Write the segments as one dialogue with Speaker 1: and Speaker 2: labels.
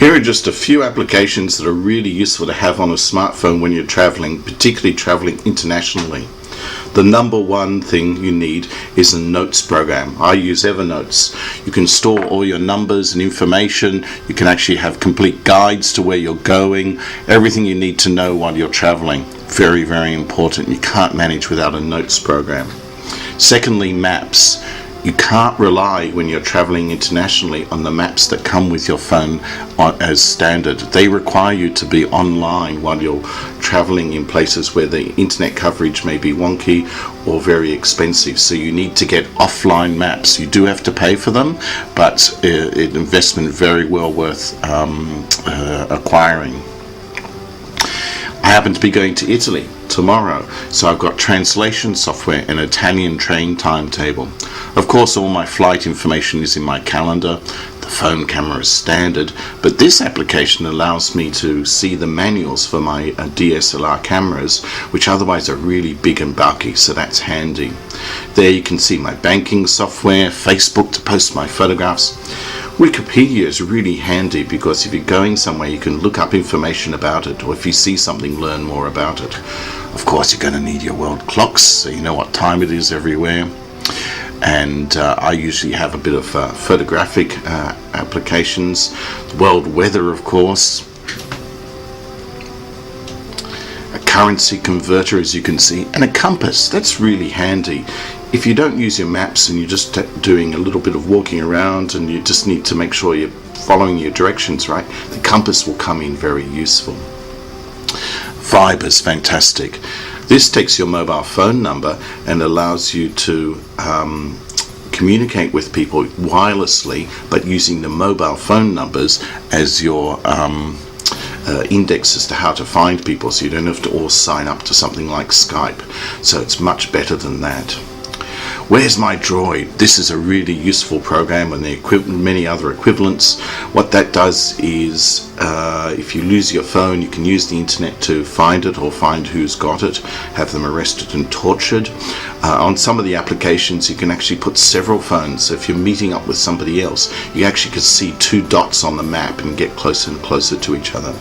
Speaker 1: Here are just a few applications that are really useful to have on a smartphone when you're traveling, particularly traveling internationally. The number one thing you need is a notes program. I use Evernotes. You can store all your numbers and information. You can actually have complete guides to where you're going, everything you need to know while you're traveling. Very, very important. You can't manage without a notes program. Secondly, maps. You can't rely when you're traveling internationally on the maps that come with your phone as standard. They require you to be online while you're traveling in places where the internet coverage may be wonky or very expensive. So you need to get offline maps. You do have to pay for them, but an investment very well worth acquiring. I happen to be going to Italy tomorrow, so I've got translation software and Italian train timetable. Of course, all my flight information is in my calendar. The phone camera is standard, but this application allows me to see the manuals for my DSLR cameras, which otherwise are really big and bulky, so that's handy. There you can see my banking software, Facebook to post my photographs. Wikipedia is really handy because if you're going somewhere you can look up information about it, or if you see something, learn more about it. Of course, you're going to need your world clocks so you know what time it is everywhere. And I usually have a bit of photographic applications. World weather, of course. A currency converter, as you can see, and a compass. That's really handy. If you don't use your maps and you're just doing a little bit of walking around and you just need to make sure you're following your directions right, the compass will come in very useful. Viber's fantastic. This takes your mobile phone number and allows you to communicate with people wirelessly, but using the mobile phone numbers as your index as to how to find people, so you don't have to all sign up to something like Skype. So it's much better than that. Where's My Droid? This is a really useful program and many other equivalents. What that does is if you lose your phone, you can use the internet to find it or find who's got it, have them arrested and tortured. On some of the applications you can actually put several phones, so if you're meeting up with somebody else you actually can see two dots on the map and get closer and closer to each other.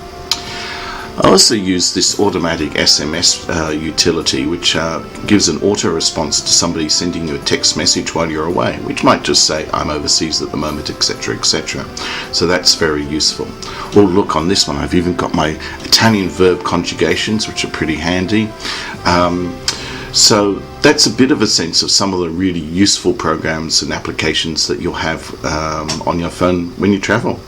Speaker 1: I also use this automatic SMS utility, which gives an auto response to somebody sending you a text message while you're away, which might just say, I'm overseas at the moment, etc., etc. So that's very useful. Oh, look, on this one I've even got my Italian verb conjugations, which are pretty handy. So that's a bit of a sense of some of the really useful programs and applications that you'll have on your phone when you travel.